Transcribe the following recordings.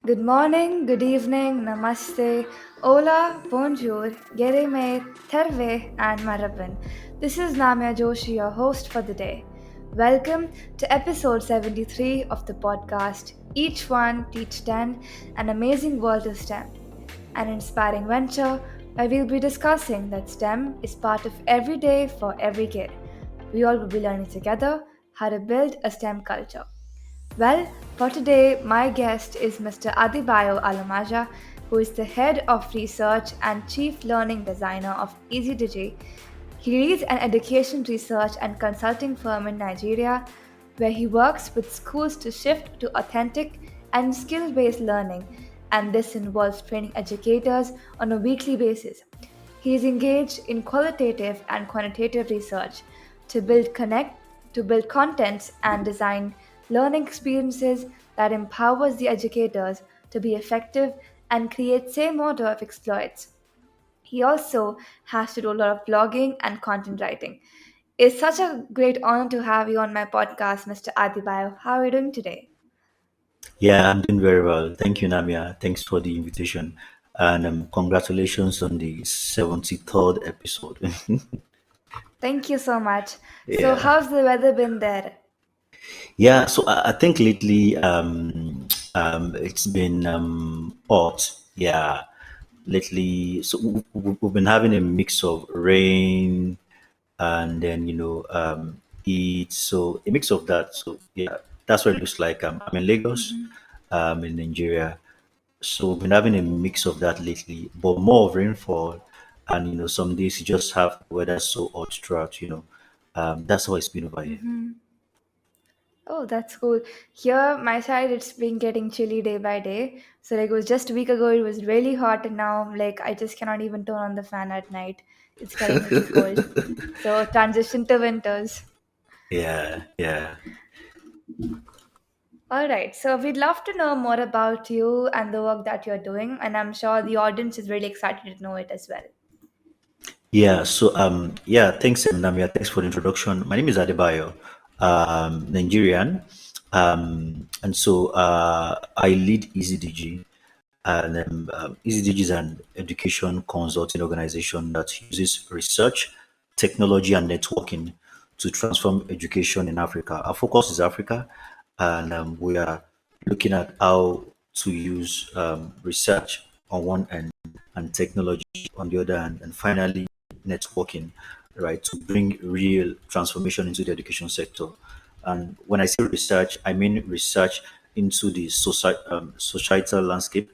Good morning, good evening, namaste, hola, bonjour, gereme, terve, and maraban. This is Namya Joshi, your host for the day. Welcome to episode 73 of the podcast Each One Teach 10, an amazing world of STEM, an inspiring venture where we'll be discussing that STEM is part of every day for every kid. We all will be learning together how to build a STEM culture. Well, for today, my guest is Mr. Adebayo Alomaja, who is the head of research and chief learning designer of EasyDigi. He leads an education research and consulting firm in Nigeria where he works with schools to shift to authentic and skill based learning, and this involves training educators on a weekly basis. He is engaged in qualitative and quantitative research to build contents and design learning experiences that empowers the educators to be effective and create same order of exploits. He also has to do a lot of blogging and content writing. It's such a great honor to have you on my podcast, Mr. Adibayo. How are you doing today? Yeah, I'm doing very well. Thank you, Namya. Thanks for the invitation. And congratulations on the 73rd episode. Thank you so much. So, Yeah. how's the weather been there? Yeah, so I think lately it's been hot. Yeah, lately. So we've been having a mix of rain and then, heat. So a mix of that. So, yeah, that's what it looks like. I'm in Lagos, in Nigeria. So we've been having a mix of that lately, but more of rainfall. And, some days you just have the weather so hot throughout. That's how it's been over here. Oh, that's cool. Here, my side, it's been getting chilly day by day. So, like, it was just a week ago, it was really hot, and now, like, I just cannot even turn on the fan at night. It's getting little cold. So, transition to winters. Yeah, yeah. All right. So, we'd love to know more about you and the work that you're doing, and I'm sure the audience is really excited to know it as well. Yeah, so yeah, thanks Namia, thanks for the introduction. My name is Adebayo, Nigerian. And so I lead EasyDigi, and EasyDigi is an education consulting organization that uses research, technology, and networking to transform education in Africa. Our focus is Africa, and we are looking at how to use research on one end and technology on the other hand, and finally networking, right, to bring real transformation into the education sector. And when I say research, I mean research into the societal landscape,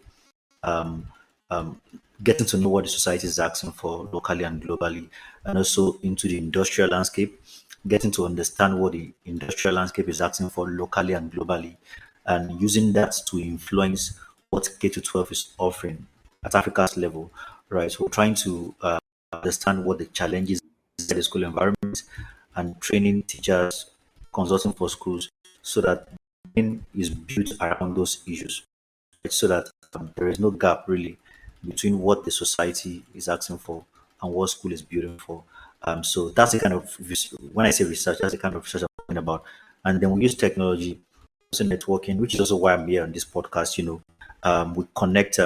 um, um, getting to know what the society is asking for locally and globally, and also into the industrial landscape, getting to understand what the industrial landscape is asking for locally and globally, and using that to influence what K to 12 is offering at Africa's level, right? So we're trying to understand what the challenges in the school environment and training teachers, consulting for schools so that training is built around those issues, right? So that there is no gap really between what the society is asking for and what school is building for. So that's the kind of when I say research, that's the kind of research I'm talking about. And then we use technology, also networking, which is also why I'm here on this podcast. We connect.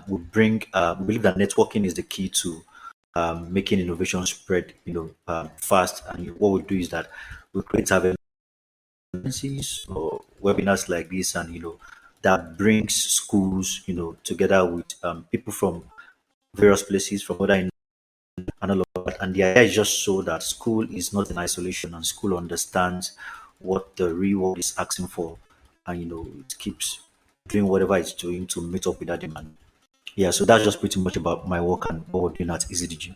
We bring. We believe that networking is the key to making innovation spread. Fast. And what we do is that we create events or webinars like this, and that brings schools, together with people from various places from other and all of that. And the idea is just so that school is not in isolation and school understands what the real world is asking for, and it keeps doing whatever it's doing to meet up with that demand. Yeah, so that's just pretty much about my work and what we're doing at EasyDG.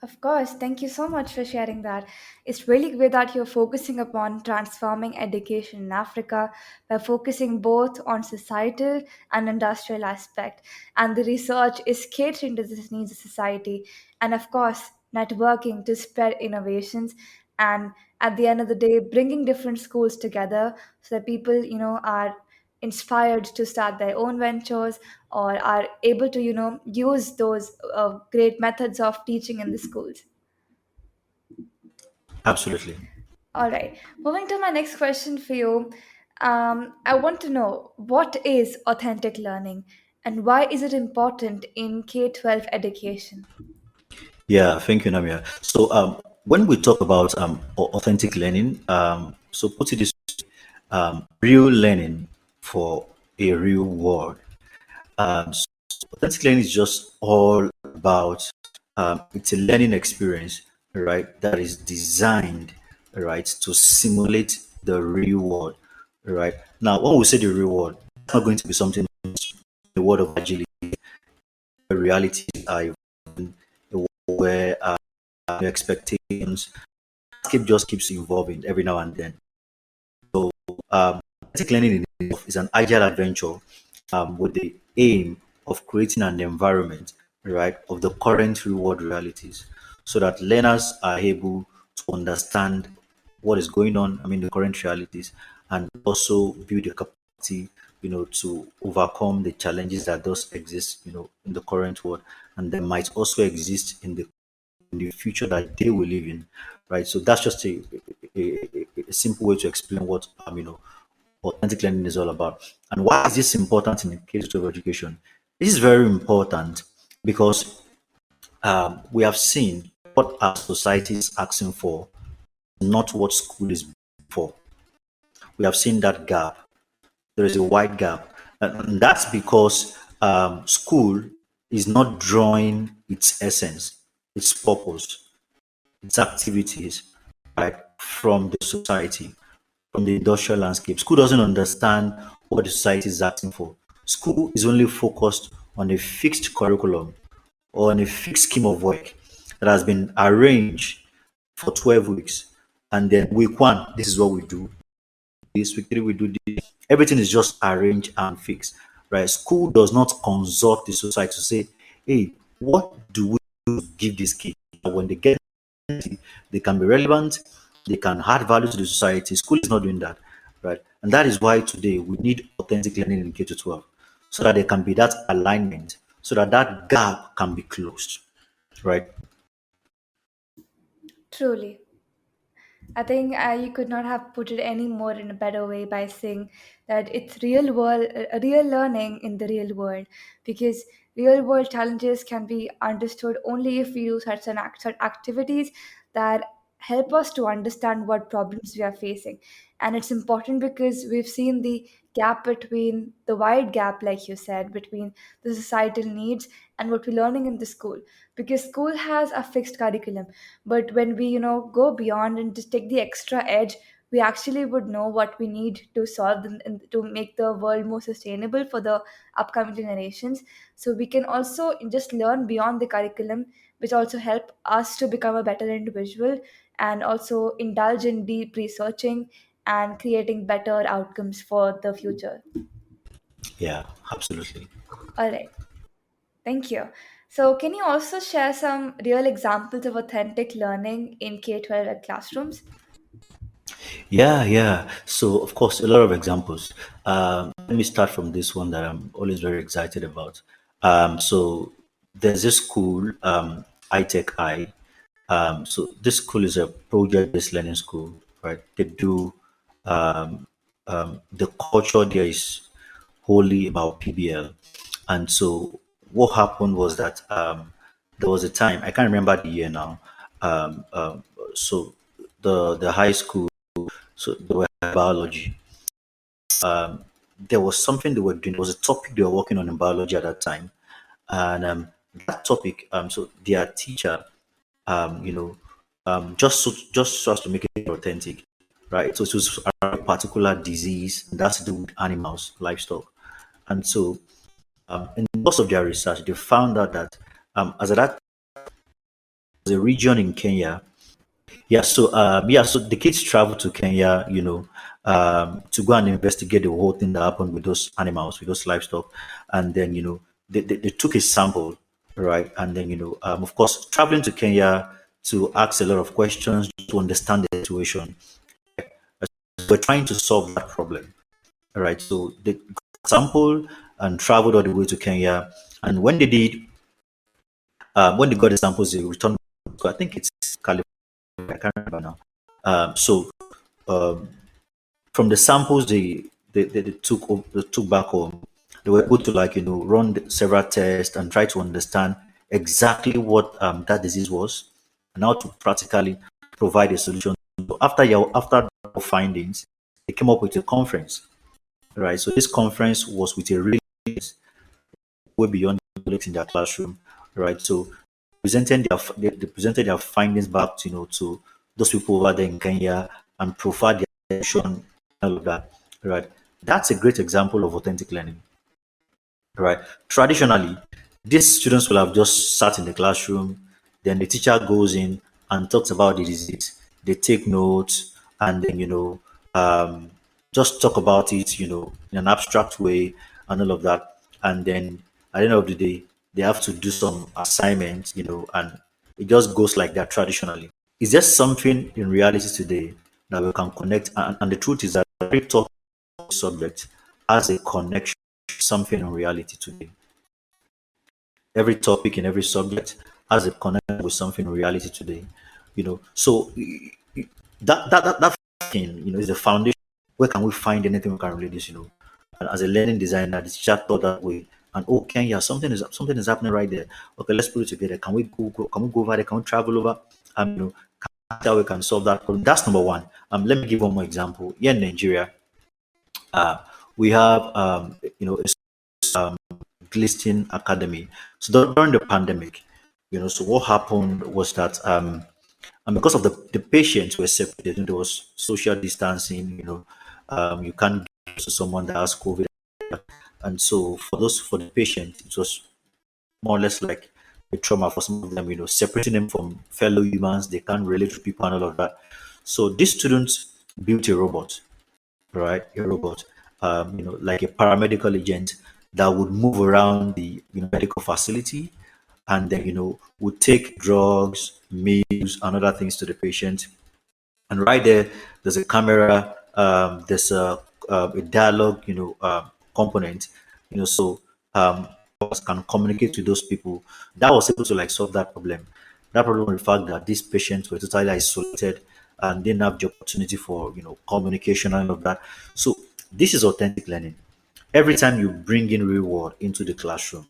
Of course, thank you so much for sharing that. It's really great that you're focusing upon transforming education in Africa by focusing both on societal and industrial aspect. And the research is catering to the needs of society. And of course, networking to spread innovations. And at the end of the day, bringing different schools together so that people, are inspired to start their own ventures or are able to use those great methods of teaching in the schools. Absolutely. All right, moving to my next question for you. I want to know what is authentic learning and why is it important in K 12 education? Yeah, thank you, Namya. So, when we talk about authentic learning, so put it this real learning for a real world. So authentic learning is just all about it's a learning experience, right? That is designed, right, to simulate the real world, right? Now, when we say the real world, it's not going to be something the world of agility, where realities are evolving, a world where your expectations just keeps evolving every now and then. Basic learning in itself is an agile adventure with the aim of creating an environment, right, of the current real world realities so that learners are able to understand what is going on, I mean, the current realities, and also build the capacity, to overcome the challenges that does exist, in the current world, and they might also exist in the future that they will live in, right? So that's just a simple way to explain what authentic learning is all about. And why is this important in the case of education? This is very important because we have seen what our society is asking for, not what school is for. We have seen that gap. There is a wide gap, and that's because school is not drawing its essence, its purpose, its activities, right, from the society, from the industrial landscape. School doesn't understand what the society is asking for. School is only focused on a fixed curriculum or on a fixed scheme of work that has been arranged for 12 weeks. And then week one, this is what we do. This week three, we do this. Everything is just arranged and fixed, right? School does not consult the society to say, hey, what do we do to give these kids? When they get they can be relevant, they can add value to the society. School is not doing that, right? And that is why today we need authentic learning in K to 12 so that there can be that alignment, so that that gap can be closed, right? Truly. I think you could not have put it any more in a better way by saying that it's real learning in the real world, because real world challenges can be understood only if we do certain activities that help us to understand what problems we are facing. And it's important because we've seen the gap between the wide gap, like you said, between the societal needs and what we're learning in the school, because school has a fixed curriculum, but when we go beyond and just take the extra edge, we actually would know what we need to solve and to make the world more sustainable for the upcoming generations. So we can also just learn beyond the curriculum, which also help us to become a better individual and also indulge in deep researching and creating better outcomes for the future. Yeah, absolutely. All right. Thank you. So, can you also share some real examples of authentic learning in K 12 classrooms? Yeah, yeah. So, of course, a lot of examples. Let me start from this one that I'm always very excited about. So, there's this school, iTech I. So, this school is a project-based learning school, right? They do the culture there is wholly about PBL, and so what happened was that there was a time I can't remember the year now. So, the high school, so they were biology. There was something they were doing. There was a topic they were working on in biology at that time, and that topic. So their teacher, just so as to make it authentic, right? So it was a particular disease and that's to do with animals, livestock, and so in most of their research, they found out that as at that was a region in Kenya. So the kids traveled to Kenya, to go and investigate the whole thing that happened with those animals, with those livestock, and then they took a sample, right, and then of course traveling to Kenya to ask a lot of questions to understand the situation. We're trying to solve that problem, right? So they got sample and traveled all the way to Kenya, and when they got the samples, they returned. So I think it's California. I can't remember now. So um, from the samples, they they took back home. They were able to like run several tests and try to understand exactly what that disease was and how to practically provide a solution. So after the findings, they came up with a conference, right? So this conference was with a really way beyond colleagues in their classroom, right? So they presented their findings back to to those people over there in Kenya and provide their solution and all of that, right? That's a great example of authentic learning, right? Traditionally, these students will have just sat in the classroom, then the teacher goes in and talks about the disease. They take notes and then, just talk about it, in an abstract way and all of that. And then at the end of the day, they have to do some assignments, and it just goes like that traditionally. Is there something in reality today that we can connect? And the truth is that every topic subject has a connection to something in reality today. Every topic in every subject has a connection with something in reality today. So that thing, is the foundation. Where can we find anything we can relate this? And as a learning designer, the teacher thought that way. And oh, Kenya, something is happening right there. Okay, let's put it together. Can we go over there? Can we travel over? Can how we can solve that problem. That's number one. Let me give one more example. Here in Nigeria, we have Glisting Academy. So during the pandemic, so what happened was that and because of the patients were separated, there was social distancing, you can't get to someone that has COVID. And so for the patient, it was more or less like a trauma for some of them, separating them from fellow humans, they can't relate to people and all of that. So these students built a robot, right? A robot, like a paramedical agent that would move around the medical facility and then would take drugs, meals, and other things to the patient. And right there, there's a camera, there's a dialogue, component, so us can communicate with those people. That was able to like solve that problem. That problem was the fact that these patients were totally isolated and didn't have the opportunity for communication and all of that. So this is authentic learning. Every time you bring in real world into the classroom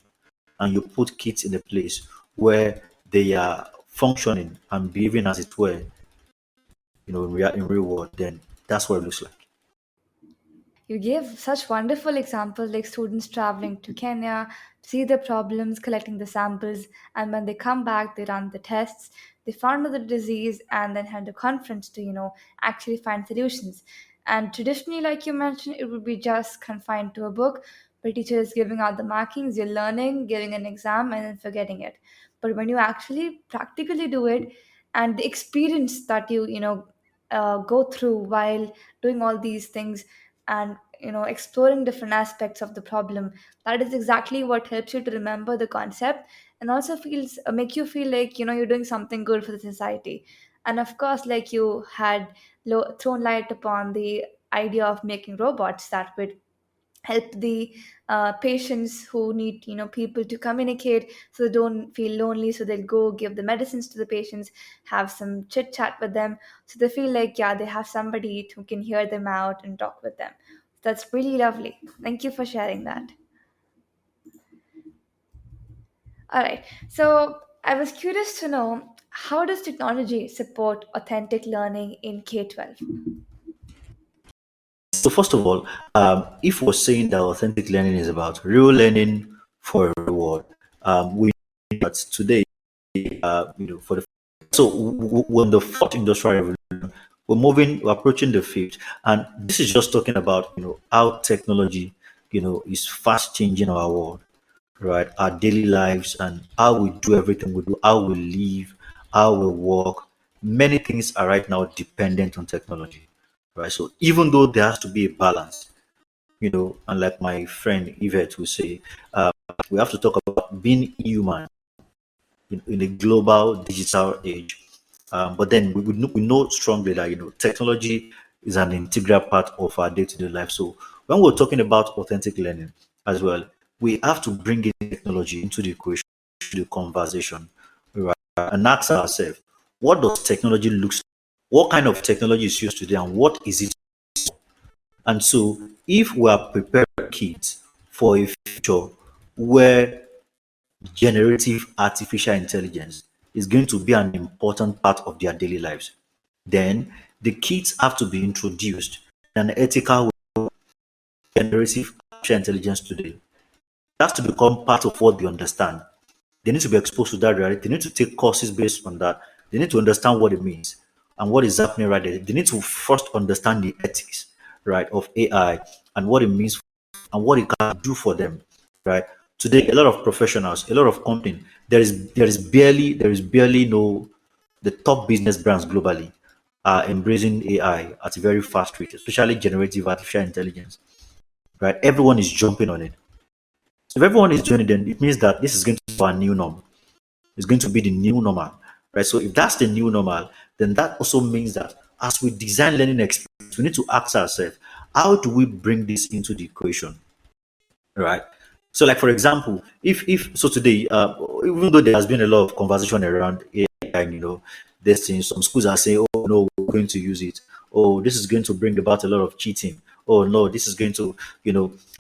and you put kids in a place where they are functioning and behaving as it were, in real world, then that's what it looks like. You gave such wonderful examples like students traveling to Kenya, see the problems, collecting the samples, and when they come back, they run the tests, they found out the disease, and then had a conference to, actually find solutions. And traditionally, like you mentioned, it would be just confined to a book, where teacher is giving out the markings, you're learning, giving an exam, and then forgetting it. But when you actually practically do it, and the experience that you go through while doing all these things and exploring different aspects of the problem, that is exactly what helps you to remember the concept and also feels make you feel like you're doing something good for the society. And of course, like you had thrown light upon the idea of making robots that would help the patients who need people to communicate so they don't feel lonely, so they'll go give the medicines to the patients, have some chit chat with them, so they feel like they have somebody who can hear them out and talk with them. That's really lovely. Thank you for sharing that. All right, so I was curious to know, how does technology support authentic learning in K-12? So first of all, if we're saying that authentic learning is about real learning for a reward, we know that today, for the when the fourth industrial revolution, we're approaching the fifth, and this is just talking about how technology, is fast changing our world, right? Our daily lives and how we do everything we do, how we live, how we work. Many things are right now dependent on technology, right? So even though there has to be a balance, and like my friend Yvette will say, we have to talk about being human in a global digital age. But then we know strongly that technology is an integral part of our day-to-day life. So when we're talking about authentic learning as well, we have to bring in technology into the equation, to the conversation, right? And ask ourselves, what does technology looks like? What kind of technology is used today, and what is it? And so if we are preparing kids for a future where generative artificial intelligence is going to be an important part of their daily lives, then the kids have to be introduced in an ethical way to generative artificial intelligence today. It has to become part of what they understand. They need to be exposed to that reality. They need to take courses based on that. They need to understand what it means and what is happening right there. They need to first understand the ethics, right, of AI and what it means and what it can do for them, right? Today, a lot of professionals, a lot of companies, there is barely no the top business brands globally are embracing AI at a very fast rate, especially generative artificial intelligence, right? Everyone is jumping on it. So if everyone is doing it, then it means that this is going to be our new norm. It's going to be the new normal, right? So if that's the new normal, then that also means that as we design learning experience, we need to ask ourselves, how do we bring this into the equation, right? So, like for example, if so today, even though there has been a lot of conversation around AI, there's things some schools are saying, oh no, we're going to use it. Oh, this is going to bring about a lot of cheating. Oh no, this is going to,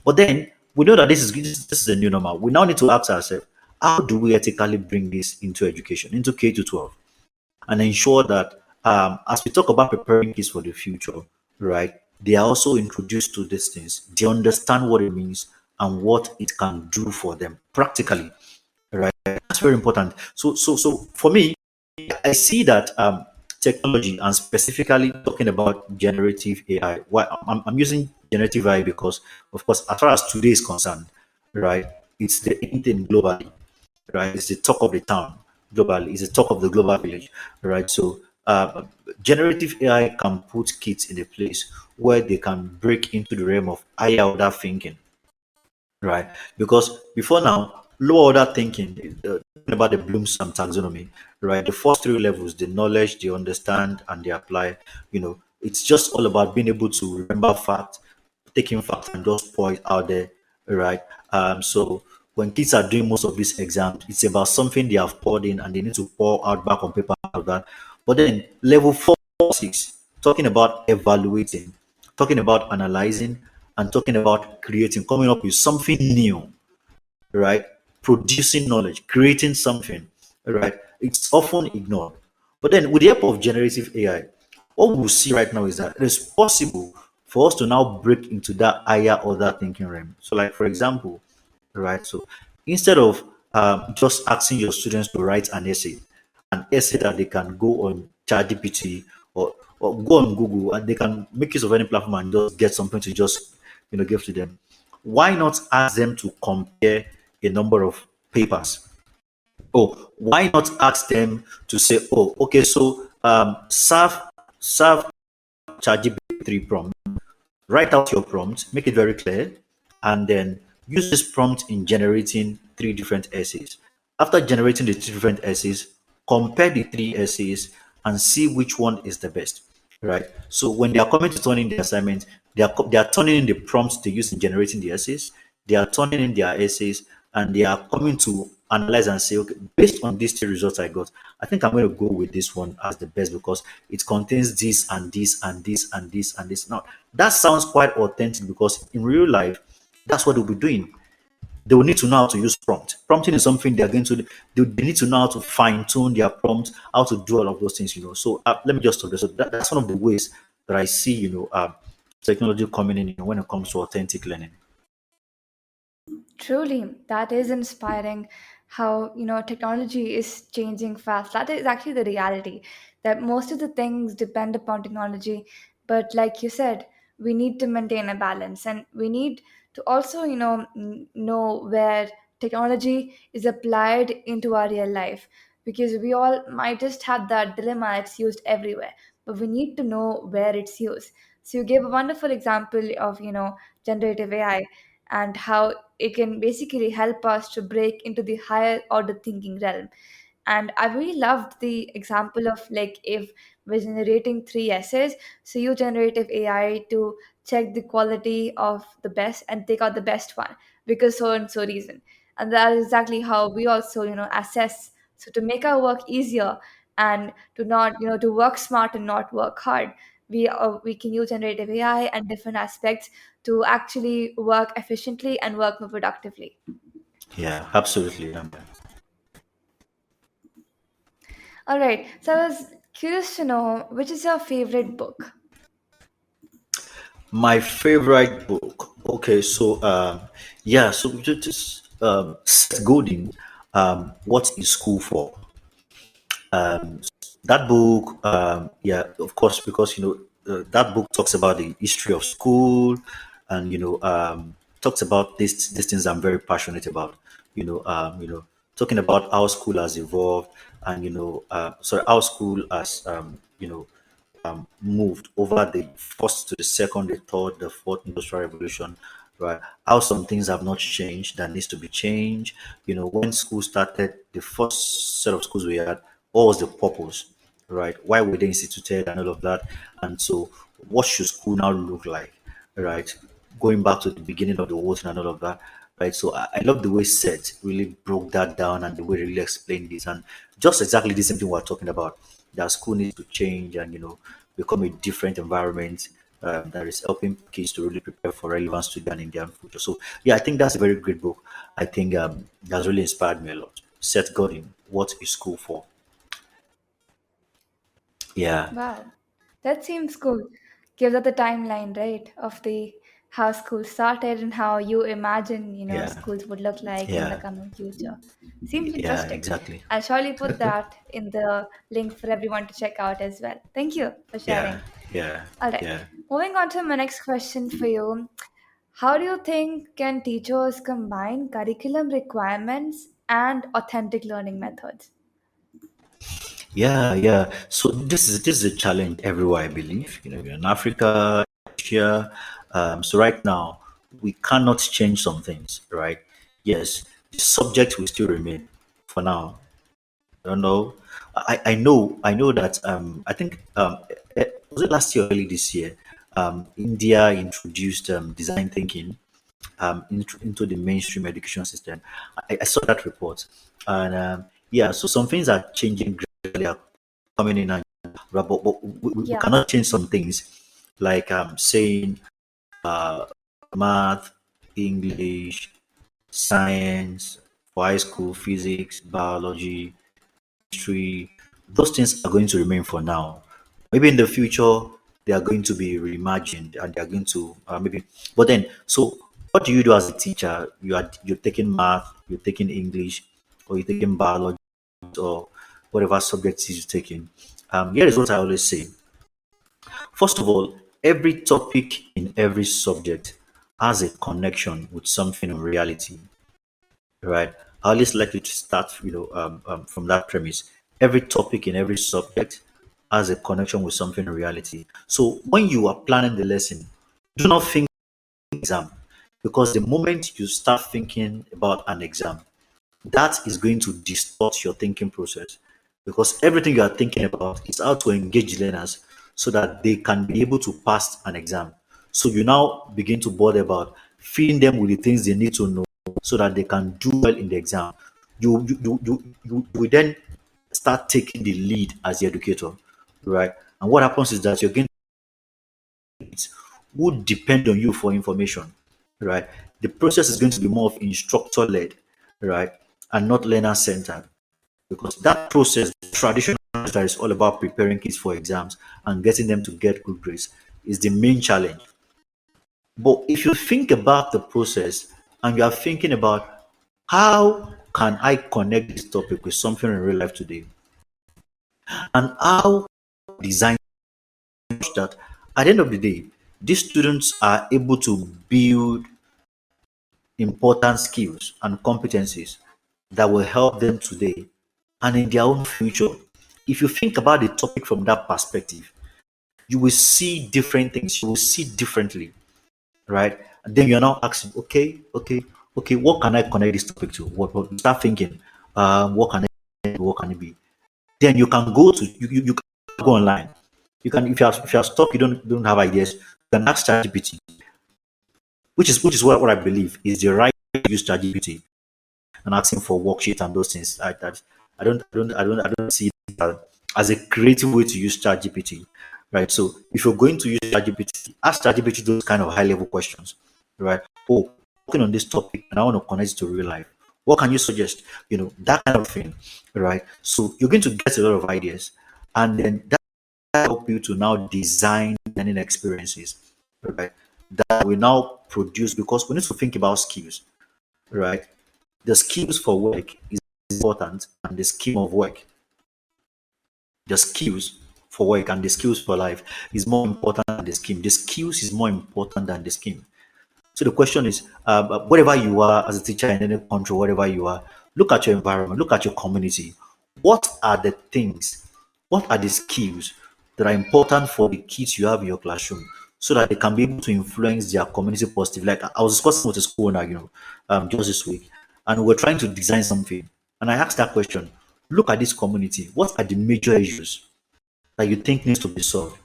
But then we know that this is the new normal. We now need to ask ourselves, how do we ethically bring this into education, into K to 12? And ensure that as we talk about preparing kids for the future, right, they are also introduced to these things. They understand what it means and what it can do for them practically, right? That's very important. So for me, I see that technology and specifically talking about generative AI. Why I'm using generative AI because, of course, as far as today is concerned, right, it's the in thing globally, right? It's the talk of the town globally. It's the talk of the global village, right? So generative AI can put kids in a place where they can break into the realm of higher order thinking, right? Because before now, low order thinking, about the Bloom's taxonomy, right? The first three levels, the knowledge, the understand, and the apply, it's just all about being able to remember fact, taking fact and just pour it out there, right? So when kids are doing most of these exams, it's about something they have poured in and they need to pour out back on paper out of that. But then level 4, 6, talking about evaluating, talking about analyzing, and talking about creating, coming up with something new, right? Producing knowledge, creating something, right? It's often ignored. But then, with the help of generative AI, what we'll see right now is that it is possible for us to now break into that higher order thinking realm. So, like for example, right? So, instead of just asking your students to write an essay that they can go on ChatGPT or go on Google and they can make use of any platform and just get something to just give to them. Why not ask them to compare a number of papers? Oh, why not ask them to say, oh, okay, so serve ChatGPT 3 prompt, write out your prompt, make it very clear, and then use this prompt in generating three different essays. After generating the three different essays, compare the three essays and see which one is the best. Right. So when they are coming to turn in the assignment, they are turning in the prompts they use in generating the essays. They are turning in their essays, and they are coming to analyze and say, okay, based on these three results I got, I think I'm going to go with this one as the best because it contains this and this and this and this and this. Now, that sounds quite authentic because in real life, that's what they'll be doing. They will need to know how to use prompt. Prompting is something they are going to, they need to know how to fine tune their prompt, how to do all of those things. So let me just stop there. So that's one of the ways that I see, technology coming in, when it comes to authentic learning. Truly, that is inspiring how, technology is changing fast. That is actually the reality that most of the things depend upon technology. But like you said, we need to maintain a balance and we need to also, know where technology is applied into our real life because we all might just have that dilemma it's used everywhere, but we need to know where it's used. So you gave a wonderful example of, generative AI and how it can basically help us to break into the higher order thinking realm. And I really loved the example of like if we're generating three essays, so you generative AI to check the quality of the best and take out the best one because so and so reason. And that is exactly how we also, assess. So to make our work easier and to not, to work smart and not work hard. we can use generative AI and different aspects to actually work efficiently and work more productively. Yeah, absolutely. All right. So I was curious to know which is your favorite book. My favorite book. Okay, so yeah, so just Seth Godin, what is school for? That book, yeah, of course, because that book talks about the history of school, and talks about these things I'm very passionate about. Talking about how school has evolved, and sorry, how school has moved over the first to the second, the third, the fourth industrial revolution, right? How some things have not changed that needs to be changed. When school started, the first set of schools we had, what was the purpose, right? Why were they instituted and all of that? And so, what should school now look like, right? Going back to the beginning of the whole thing and all of that, right? So I love the way Seth really broke that down and the way he really explained this, and just exactly the same thing we're talking about. That school needs to change and become a different environment that is helping kids to really prepare for relevant study and Indian future. So yeah, I think that's a very great book. I think that's really inspired me a lot. Seth Godin, What is School For? Yeah, Wow, that seems cool. Gives us the timeline, right, of the how school started and how you imagine, yeah, schools would look like in the yeah, coming future. Seems yeah, interesting. exactly. I'll surely put that in the link for everyone to check out as well. Thank you for Yeah, sharing. yeah, All right. yeah. Moving on to my next question for you. How do you think can teachers combine curriculum requirements and authentic learning methods? Yeah, yeah. So this is a challenge everywhere, I believe. In Africa, Asia. So right now, we cannot change some things, right? Yes, the subject will still remain for now. I don't know. I know that I think was it last year or early this year? India introduced design thinking into the mainstream education system. I saw that report, and yeah, so some things are changing gradually, are coming in, and but we Yeah. cannot change some things, like saying math, English, science for high school, physics, biology, history. Those things are going to remain for now. Maybe in the future they are going to be reimagined and they are going to maybe. But then, so what do you do as a teacher? You're taking math, you're taking English, or you're taking biology, or whatever subjects you're taking. Here is what I always say. First of all, every topic in every subject has a connection with something in reality, right? I always like you to start, from that premise. Every topic in every subject has a connection with something in reality. So when you are planning the lesson, do not think exam, because the moment you start thinking about an exam, that is going to distort your thinking process, because everything you are thinking about is how to engage learners so that they can be able to pass an exam. So you now begin to bother about feeding them with the things they need to know so that they can do well in the exam. You will then start taking the lead as the educator, right? And what happens is that you're getting who depend on you for information, right? The process is going to be more of instructor led, right? And not learner centered, because that process, traditional that is all about preparing kids for exams and getting them to get good grades, is the main challenge. But if you think about the process and you are thinking about how can I connect this topic with something in real life today, and how design that at the end of the day, these students are able to build important skills and competencies that will help them today and in their own future. If you think about the topic from that perspective, you will see different things, you will see differently, right? And then you're now asking, okay, what can I connect this topic to? What start thinking, what can what can it be? Then you can go to you can go online. You can, if you're stuck, you don't have ideas, you can ask ChatGPT, which is what I believe is the right way to use ChatGPT, and asking for worksheet and those things. I don't see it as a creative way to use ChatGPT. right? So if you're going to use ChatGPT, ask ChatGPT those kind of high level questions, right? Oh, working on this topic and I want to connect it to real life. What can you suggest? That kind of thing, right? So you're going to get a lot of ideas, and then that help you to now design learning experiences, right? That will now produce, because we need to think about skills, right? The skills for work is important, and the skills for work and the skills for life is more important than the scheme. The skills is more important than the scheme. So the question is, wherever you are as a teacher in any country, wherever you are, look at your environment, look at your community. What are the things, what are the skills that are important for the kids you have in your classroom so that they can be able to influence their community positively? Like I was discussing with a school owner, just this week, and we're trying to design something. And I asked that question: look at this community. What are the major issues that you think needs to be solved,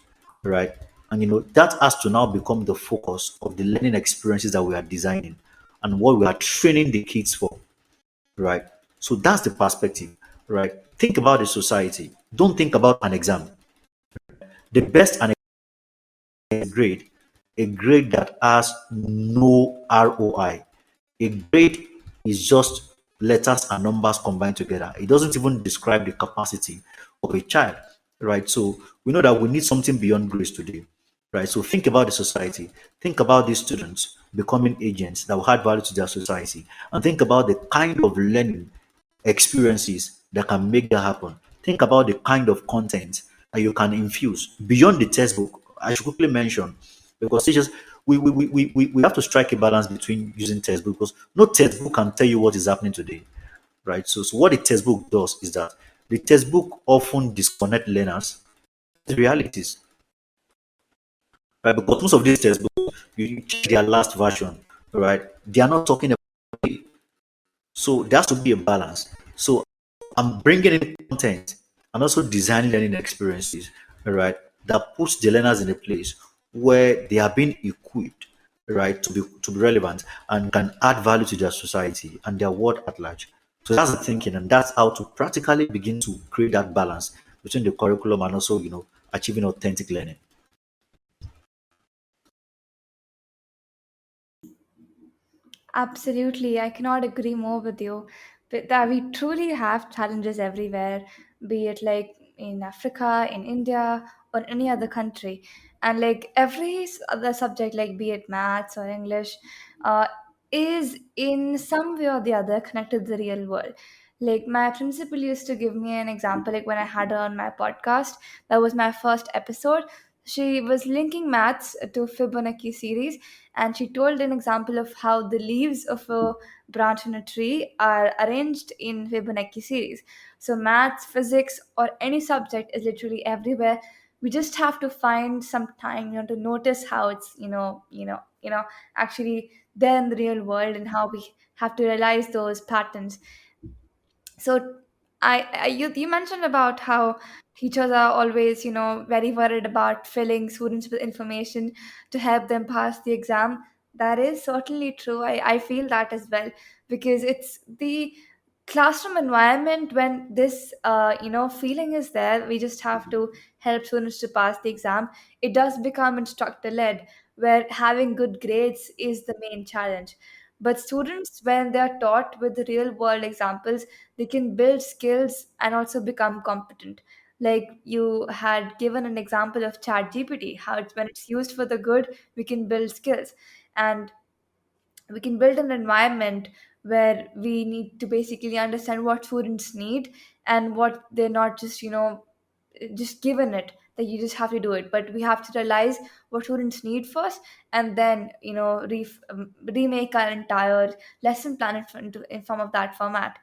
right? And that has to now become the focus of the learning experiences that we are designing and what we are training the kids for, right? So that's the perspective, right? Think about the society. Don't think about an exam. The best and grade, a grade that has no ROI. A grade is just letters and numbers combined together. It doesn't even describe the capacity of a child, right? So we know that we need something beyond grades today, right? So think about the society. Think about these students becoming agents that will add value to their society, and think about the kind of learning experiences that can make that happen. Think about the kind of content that you can infuse beyond the textbook. I should quickly mention, because teachers, we have to strike a balance between using textbook, because no textbook can tell you what is happening today, right? So what the textbook does is that the textbook often disconnect learners to realities, right? Because most of these textbooks, you check their last version, right? They are not talking about it. So there has to be a balance. So I'm bringing in content and also designing learning experiences, right, that puts the learners in a place where they are being equipped, right, to be relevant and can add value to their society and their world at large. So that's the thinking, and that's how to practically begin to create that balance between the curriculum and also, achieving authentic learning. Absolutely, I cannot agree more with you. But that we truly have challenges everywhere, be it like in Africa, in India, or any other country. And like every other subject, like be it maths or English, uh, is in some way or the other connected to the real world. Like my principal used to give me an example, like when I had her on my podcast, that was my first episode. She was linking maths to Fibonacci series, and she told an example of how the leaves of a branch in a tree are arranged in Fibonacci series. So maths, physics, or any subject is literally everywhere. We just have to find some time, to notice how it's, actually there in the real world, and how we have to realize those patterns. So you mentioned about how teachers are always, very worried about filling students with information to help them pass the exam. That is certainly true. I feel that as well, because it's the classroom environment when this feeling is there. We just have to help students to pass the exam. It does become instructor led, where having good grades is the main challenge. But students, when they are taught with the real world examples, they can build skills and also become competent. Like you had given an example of chat gpt, how when it's used for the good, we can build skills. And we can build an environment where we need to basically understand what students need, and what they're not just just given it, that you just have to do it, but we have to realize what students need first, and then remake our entire lesson plan in form of that format.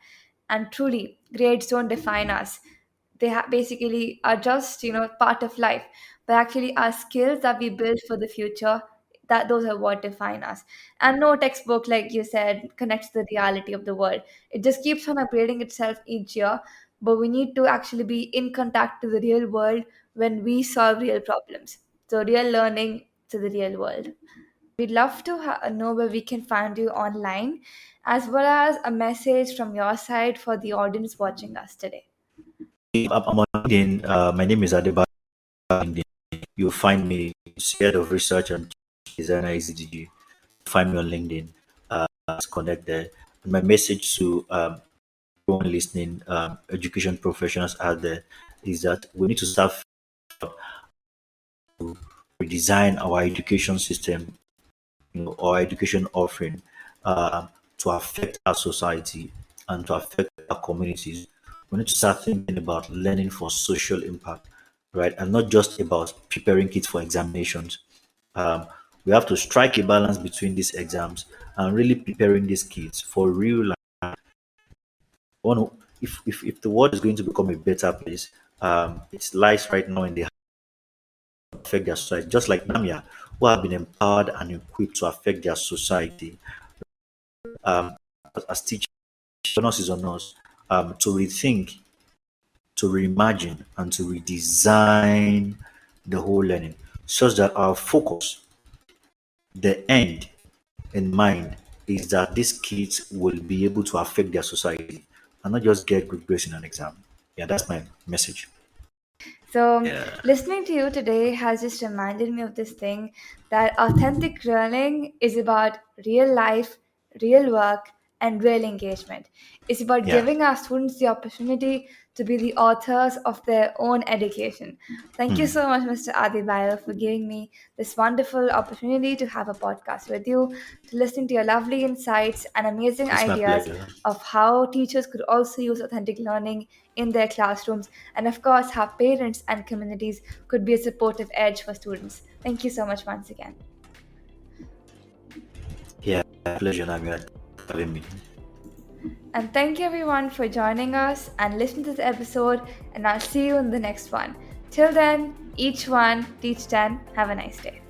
And truly, grades don't define us. They basically are just part of life, but actually our skills that we build for the future, that those are what define us. And no textbook, like you said, connects the reality of the world. It just keeps on upgrading itself each year, but we need to actually be in contact to the real world when we solve real problems. So real learning to the real world. We'd love to know where we can find you online, as well as a message from your side for the audience watching us today. I'm on LinkedIn. My name is Adebayo. you'll find me. It's head of research and designer EasyDigi. Find me on LinkedIn. Let's connect there. And my message to everyone listening, education professionals out there, is that we need to start to redesign our education system, our education offering, to affect our society and to affect our communities. We need to start thinking about learning for social impact, right? And not just about preparing kids for examinations. Um, we have to strike a balance between these exams and really preparing these kids for real life. If the world is going to become a better place, it lies right now in the affect their society, just like Namya, who have been empowered and equipped to affect their society. As teachers, onus is on us to rethink, to reimagine, and to redesign the whole learning such that our focus, the end in mind, is that these kids will be able to affect their society and not just get good grades in an exam. Yeah, that's my message. So, Yeah. listening to you today has just reminded me of this thing that authentic learning is about real life, real work, and real engagement. It's about Yeah. giving our students the opportunity to be the authors of their own education. Thank you so much, Mr. Adebayo, for giving me this wonderful opportunity to have a podcast with you, to listen to your lovely insights and amazing It's my ideas pleasure. of how teachers could also use authentic learning in their classrooms, and of course, how parents and communities could be a supportive edge for students. Thank you so much once again. Yeah, pleasure, Namia, having me. And thank you everyone for joining us and listening to the episode, and I'll see you in the next one. Till then, each one, teach 10. Have a nice day.